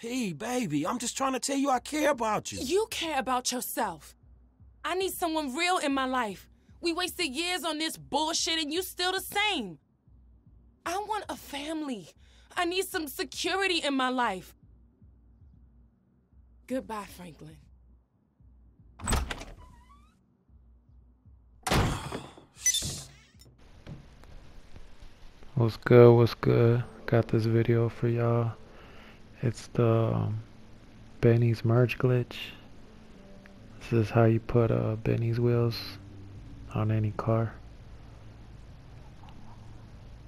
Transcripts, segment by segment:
P, baby, I'm just trying to tell you I care about you. You care about yourself. I need someone real in my life. We wasted years on this bullshit and you still the same. I want a family. I need some security in my life. Goodbye, Franklin. What's good? What's good? Got this video for y'all. It's the Benny's merge glitch. This is how you put Benny's wheels on any car.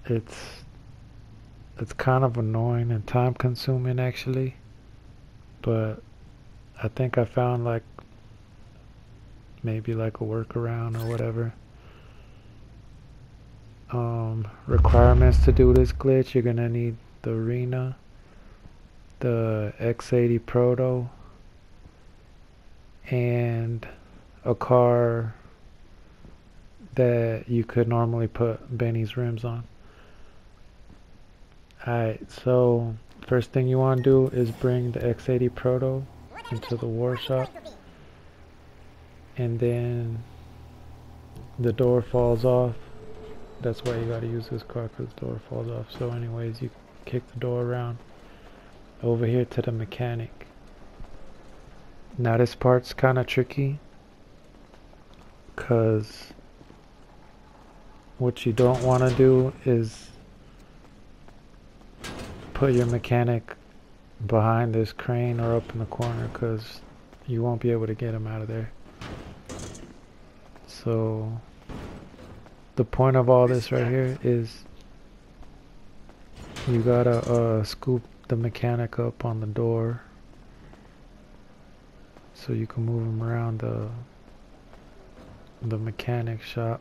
It's kind of annoying and time consuming actually, but I think I found like maybe like a workaround or whatever. Requirements to do this glitch: you're gonna need the arena, the X80 Proto, and a car that you could normally put Benny's rims on. Alright, so first thing you want to do is bring the X80 Proto into the workshop, and then the door falls off. That's why you gotta use this car, because the door falls off. So anyways, you kick the door around over here to the mechanic. Now this part's kind of tricky, because what you don't want to do is put your mechanic behind this crane or up in the corner, because you won't be able to get him out of there. So the point of all this right here is you gotta scoop the mechanic up on the door so you can move him around the mechanic shop.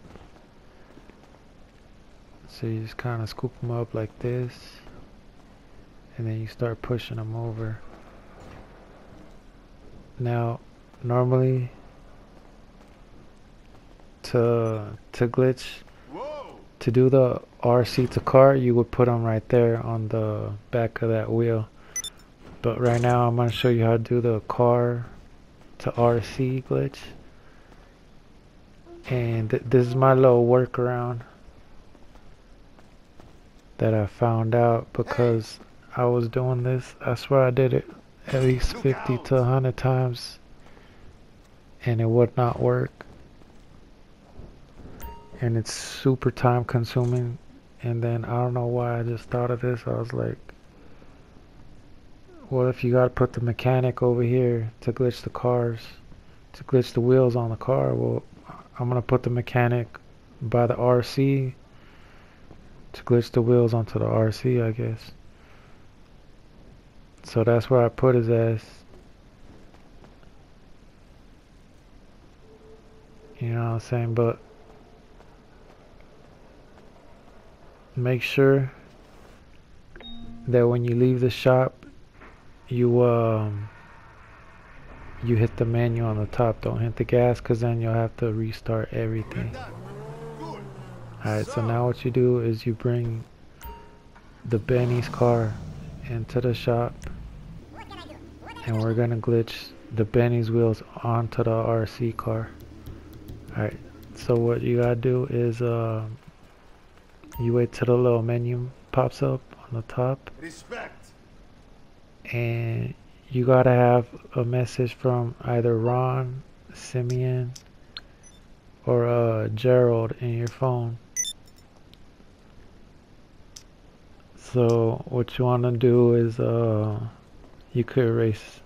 So you just kind of scoop him up like this, and then you start pushing him over. Now normally to glitch, to do the RC to car, you would put them right there on the back of that wheel. But right now I'm going to show you how to do the car to RC glitch. And this is my little workaround that I found out, because I was doing this, I swear I did it at least 50 to 100 times and it would not work. And it's super time consuming. And then I don't know why I just thought of this. I was like, well, if you gotta put the mechanic over here to glitch the cars, to glitch the wheels on the car, well, I'm gonna put the mechanic by the RC to glitch the wheels onto the RC, I guess. So that's where I put his ass. You know what I'm saying? But make sure that when you leave the shop, you hit the menu on the top. Don't hit the gas, because then you'll have to restart everything. Alright, so now what you do is you bring the Benny's car into the shop, and we're gonna glitch the Benny's wheels onto the RC car. Alright, so what you gotta do is you wait till the little menu pops up on the top, and you gotta have a message from either Ron, Simeon, or Gerald in your phone. So what you want to do is you could erase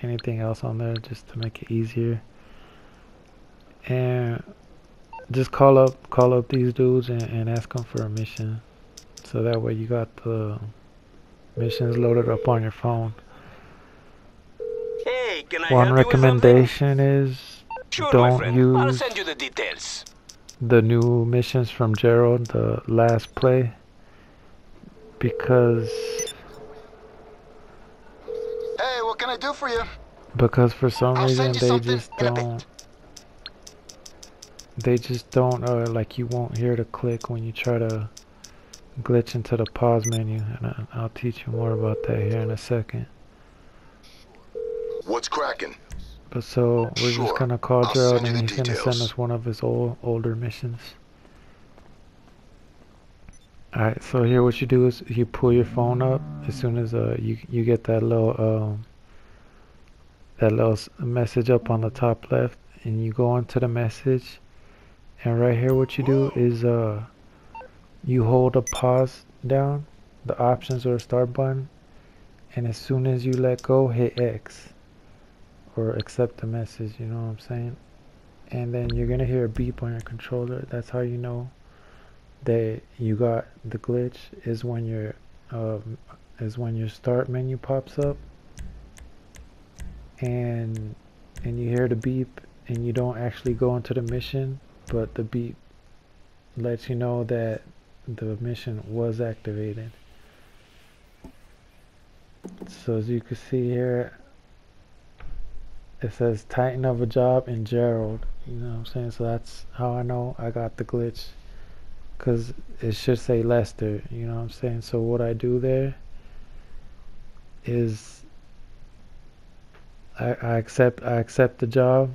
anything else on there just to make it easier, and just call up these dudes and ask them for a mission, so that way you got the missions loaded up on your phone. Hey, can I One help you with recommendation is Sure, my don't friend. I'll use send you the details. the new missions from Gerald, the last play, because Hey, what can I do for you? for some I'll reason send you they something just in a don't bit. like, you won't hear the click when you try to glitch into the pause menu, and I'll teach you more about that here in a second. What's cracking? But so we're just gonna call I'll Gerald send you and the he's gonna details. send us one of his older missions. Alright, so here what you do is you pull your phone up as soon as you get that little message up on the top left, and you go onto the message, and right here what you do is you hold a pause down, the options or start button, and as soon as you let go, hit X or accept the message, you know what I'm saying? And then you're gonna hear a beep on your controller. That's how you know that you got the glitch, is when your start menu pops up and you hear the beep and you don't actually go into the mission, but the beep lets you know that the mission was activated. So as you can see here, it says Titan of a job in Gerald, you know what I'm saying? So that's how I know I got the glitch, because it should say Lester, you know what I'm saying? So what I do there is I accept the job,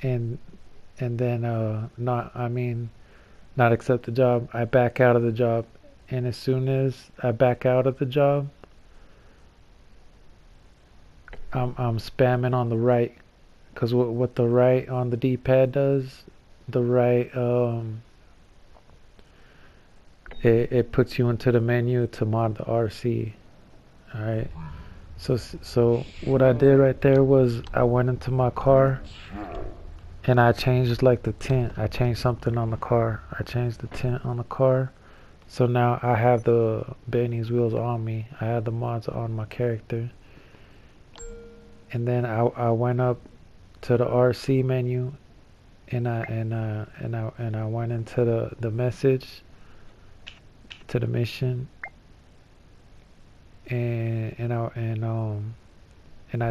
and then not accept the job, I back out of the job, and as soon as I back out of the job, I'm spamming on the right, because what the right on the D-pad does, the right it puts you into the menu to mod the RC. Alright, so what I did right there was I went into my car and I changed like the tint. I changed something on the car. I changed the tint on the car, so now I have the Benny's wheels on me. I had the mods on my character. And then I went up to the RC menu, and I went into the message, to the mission, and I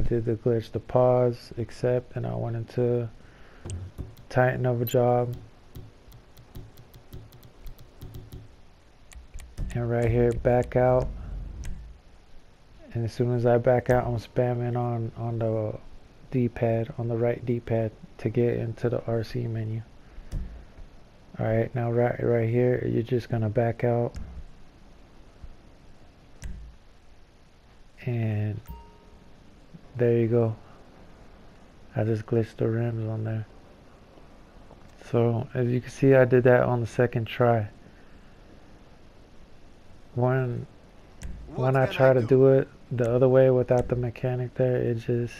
did the glitch, the pause, accept, and I went into Titan of a job, and right here back out. And as soon as I back out, I'm spamming on the D-pad, on the right D-pad, to get into the RC menu. Alright, now right here, you're just gonna back out, and there you go. I just glitched the rims on there. So as you can see, I did that on the second try. When I try to do it the other way without the mechanic there, it just,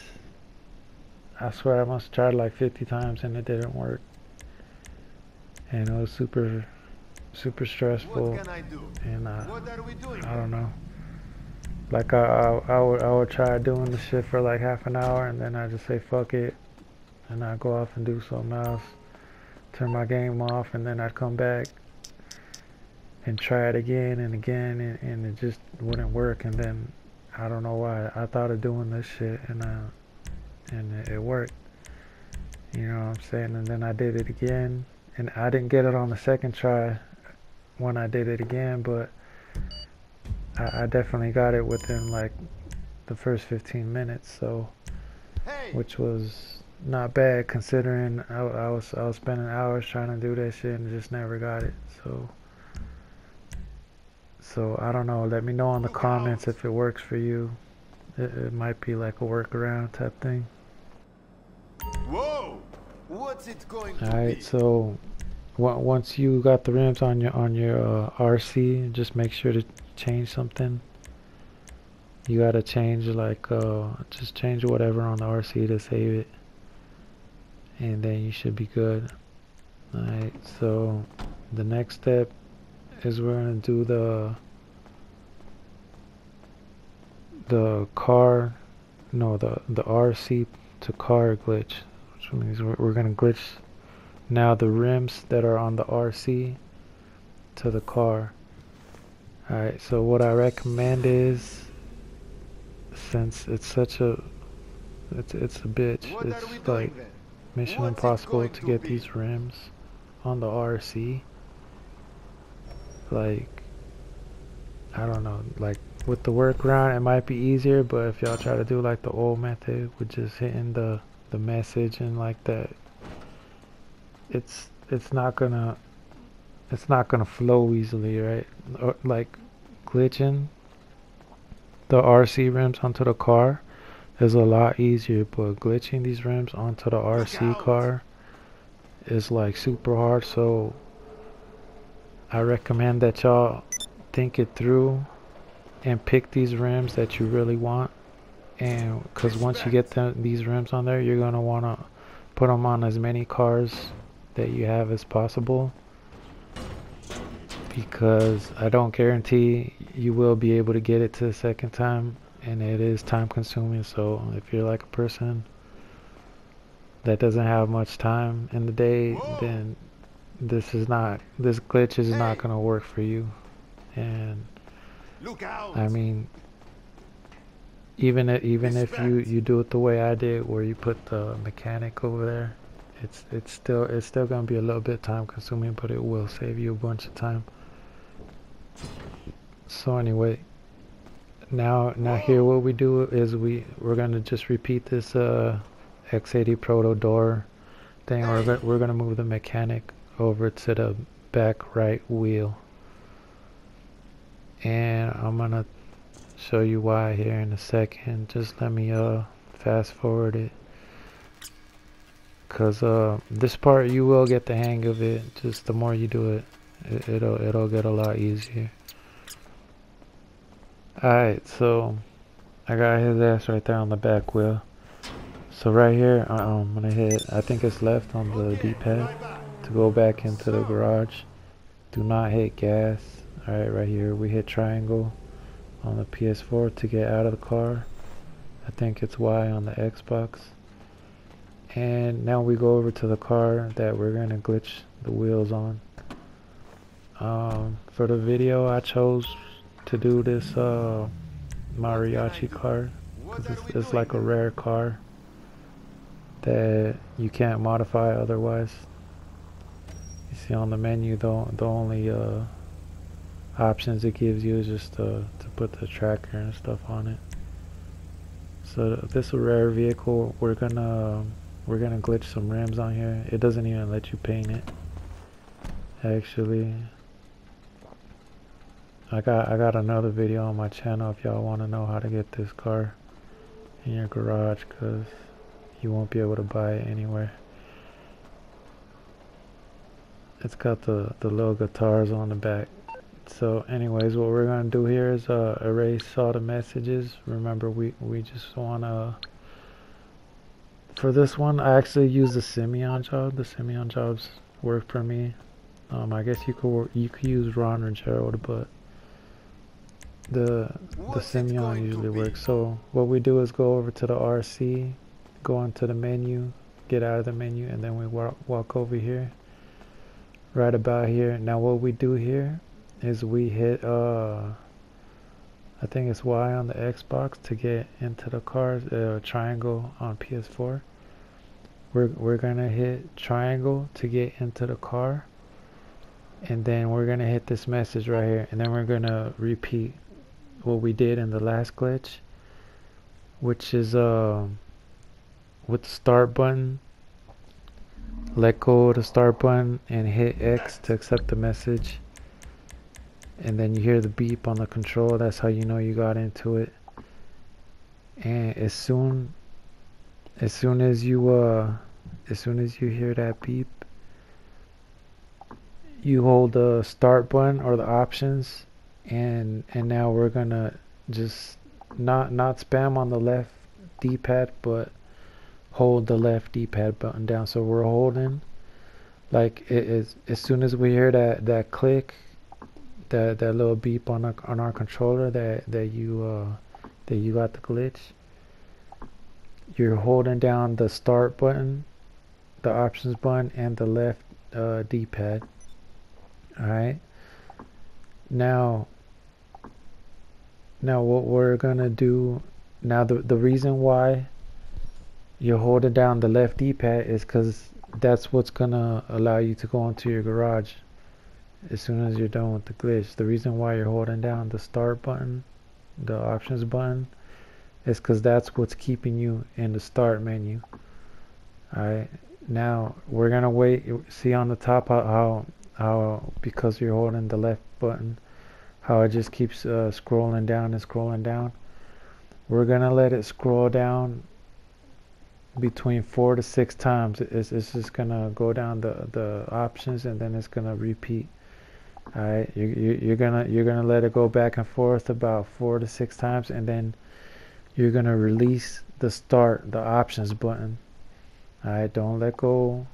I swear I must have tried like 50 times and it didn't work. And it was super stressful. What can I do? And What are we doing? I don't know. Like I would try doing the shit for like half an hour, and then I just say fuck it, and I'd go off and do something else, turn my game off, and then I'd come back and try it again and again, and it just wouldn't work. And then I don't know why I thought of doing this shit, and it worked, you know what I'm saying? And then I did it again, and I didn't get it on the second try when I did it again, but I definitely got it within like the first 15 minutes, so which was not bad considering I was spending hours trying to do that shit and just never got it. So I don't know, let me know in the comments if it works for you. It might be like a workaround type thing. Whoa! What's it going to be? Alright, so once you got the rims on your RC, just make sure to change something. You gotta change like just change whatever on the RC to save it, and then you should be good. Alright, so the next step is we're gonna do the RC to car glitch, which means we're gonna glitch now the rims that are on the RC to the car. Alright, so what I recommend is, since it's such a it's a bitch, it's like mission impossible to get these rims on the RC. Like, I don't know, like with the workaround, it might be easier, but if y'all try to do like the old method with just hitting the message and like that, it's not gonna flow easily, right? Or like glitching the RC rims onto the car is a lot easier, but glitching these rims onto the RC car is like super hard. So I recommend that y'all think it through and pick these rims that you really want, and because once you get these rims on there, you're gonna want to put them on as many cars that you have as possible, because I don't guarantee you will be able to get it to the second time, and it is time consuming. So if you're like a person that doesn't have much time in the day, then this glitch is not gonna work for you. And I mean, even if you do it the way I did, where you put the mechanic over there, it's still gonna be a little bit time consuming, but it will save you a bunch of time. So anyway, now here what we do is we're gonna just repeat this X80 Proto door thing. We're gonna move the mechanic over to the back right wheel, and I'm gonna show you why here in a second. Just let me fast forward it, cause this part you will get the hang of it. Just the more you do it, it'll get a lot easier. Alright, so I got his ass right there on the back wheel. So right here, I'm gonna hit, I think it's left on the D-pad to go back into the garage. Do not hit gas. Alright, right here we hit triangle on the PS4 to get out of the car. I think it's Y on the Xbox. And now we go over to the car that we're gonna glitch the wheels on. For the video, I chose to do this mariachi car, because it's like a rare car that you can't modify otherwise. You see on the menu, the only options it gives you is just to put the tracker and stuff on it. So this is a rare vehicle. We're gonna glitch some rims on here. It doesn't even let you paint it, actually. I got another video on my channel if y'all want to know how to get this car in your garage, because you won't be able to buy it anywhere. It's got the little guitars on the back. So anyways, what we're gonna do here is erase all the messages. Remember, we just wanna, for this one I actually use the Simeon job. The Simeon jobs work for me. I guess you could use Ron or Gerald, but the Simeon usually works. So what we do is go over to the RC, go into the menu, get out of the menu, and then we walk over here, right about here. Now what we do here is we hit I think it's Y on the Xbox to get into the cars, triangle on PS4. We're gonna hit triangle to get into the car, and then we're gonna hit this message right here, and then we're gonna repeat what we did in the last glitch, which is with the start button, let go of the start button and hit X to accept the message, and then you hear the beep on the control. That's how you know you got into it. And as soon as you hear that beep, you hold the start button or the options, and now we're gonna just not spam on the left D-pad, but hold the left D-pad button down. So we're holding, like, it is, as soon as we hear that click, that little beep on our controller that you got the glitch, you're holding down the start button, the options button, and the left D-pad. Alright, now what we're gonna do now, the reason why you're holding down the left D-pad is because that's what's gonna allow you to go into your garage as soon as you're done with the glitch. The reason why you're holding down the start button, the options button, is because that's what's keeping you in the start menu. Alright, now we're gonna wait. See on the top how because you're holding the left button, how it just keeps scrolling down and scrolling down. We're gonna let it scroll down between 4 to 6 times. It's just gonna go down the options, and then it's gonna repeat. Alright, you're gonna let it go back and forth about 4 to 6 times, and then you're gonna release the options button. Alright, don't let go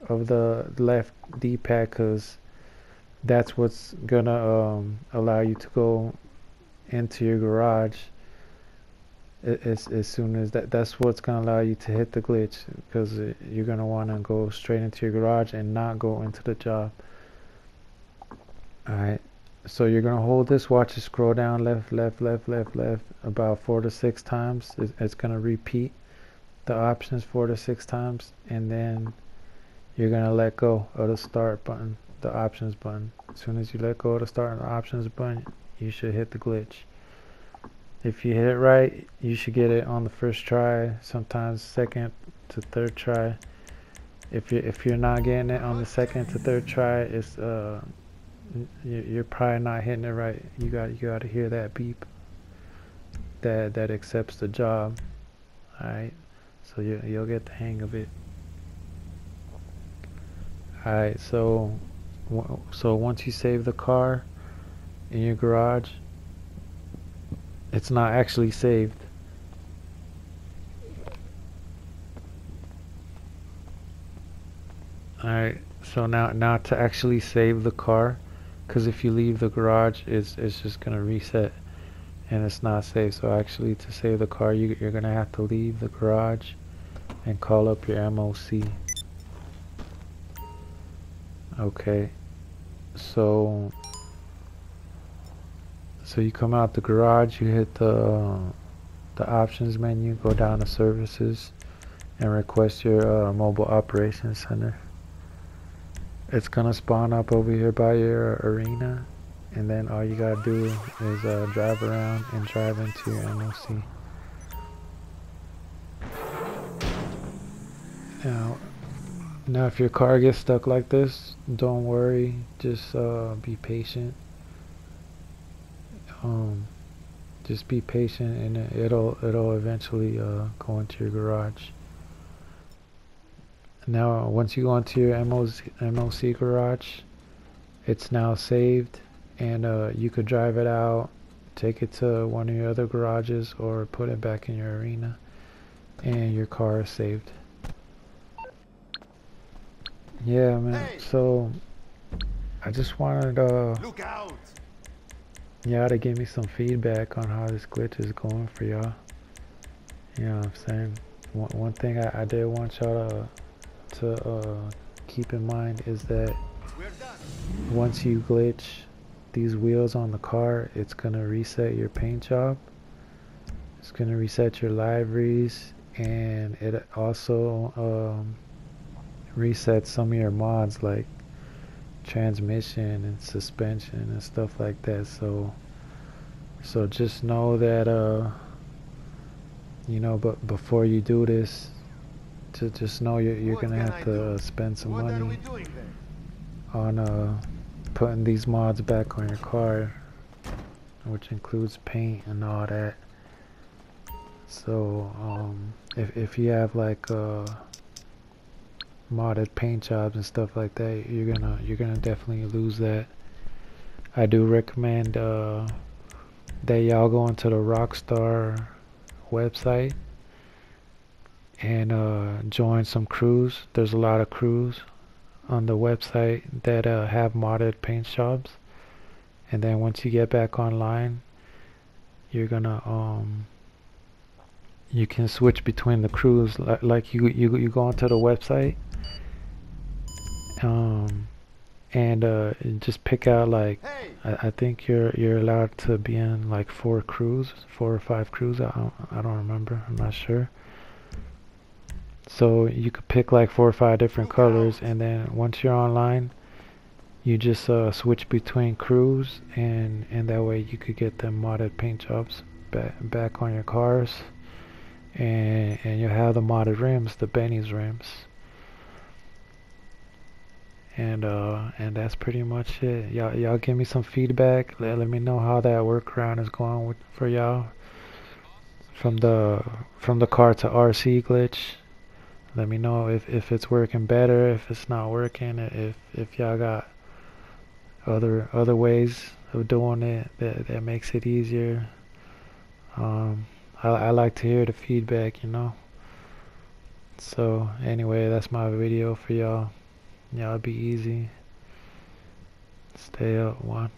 of the left D-pad, because that's what's gonna allow you to go into your garage. As soon as that's what's gonna allow you to hit the glitch, because you're gonna want to go straight into your garage and not go into the job. Alright, so you're gonna hold this, watch it scroll down left about 4 to 6 times. It's gonna repeat the options 4 to 6 times, and then you're gonna let go of the start button, the options button. As soon as you let go of the start and the options button, you should hit the glitch. If you hit it right, you should get it on the first try, sometimes second to third try. If you're not getting it on the second to third try, it's you're probably not hitting it right. You got to hear that beep that accepts the job. Alright, so you'll get the hang of it. Alright, so once you save the car in your garage, it's not actually saved. Alright, so now to actually save the car, because if you leave the garage, it's just gonna reset and it's not saved. So actually, to save the car, you're gonna have to leave the garage and call up your MOC. Okay, so you come out the garage, you hit the options menu, go down to services, and request your mobile operations center. It's gonna spawn up over here by your arena, and then all you gotta do is drive around and drive into your MOC. Now if your car gets stuck like this, don't worry, just be patient. Just be patient, and it'll eventually go into your garage. Now once you go into your MOC garage, it's now saved, and you could drive it out, take it to one of your other garages, or put it back in your arena, and your car is saved. Yeah, man. Hey. So I just wanted look out. Yeah, to give me some feedback on how this glitch is going for y'all. You know what I'm saying? One thing I did want y'all to keep in mind is that once you glitch these wheels on the car, it's gonna reset your paint job, it's gonna reset your liveries, and it also resets some of your mods like transmission and suspension and stuff like that. So just know that you know, but before you do this, to just know you're gonna have to spend some money on putting these mods back on your car, which includes paint and all that. So if you have like modded paint jobs and stuff like that, you're gonna definitely lose that. I do recommend that y'all go into the Rockstar website and join some crews. There's a lot of crews on the website that have modded paint jobs, and then once you get back online, you're gonna you can switch between the crews. Like you go onto the website and just pick out, like, I think you're allowed to be in like 4 or 5 crews. I don't remember, I'm not sure. So you could pick like 4 or 5 different colors, and then once you're online, you just switch between crews, and that way you could get them modded paint jobs. back on your cars, and you have the modded rims, the Benny's rims. And that's pretty much it. Y'all give me some feedback. Let me know how that workaround is going for y'all. From the car to RC glitch. Let me know if it's working better, if it's not working, if y'all got other ways of doing it that makes it easier. I like to hear the feedback, you know. So anyway, that's my video for y'all. Y'all be easy. Stay up, one.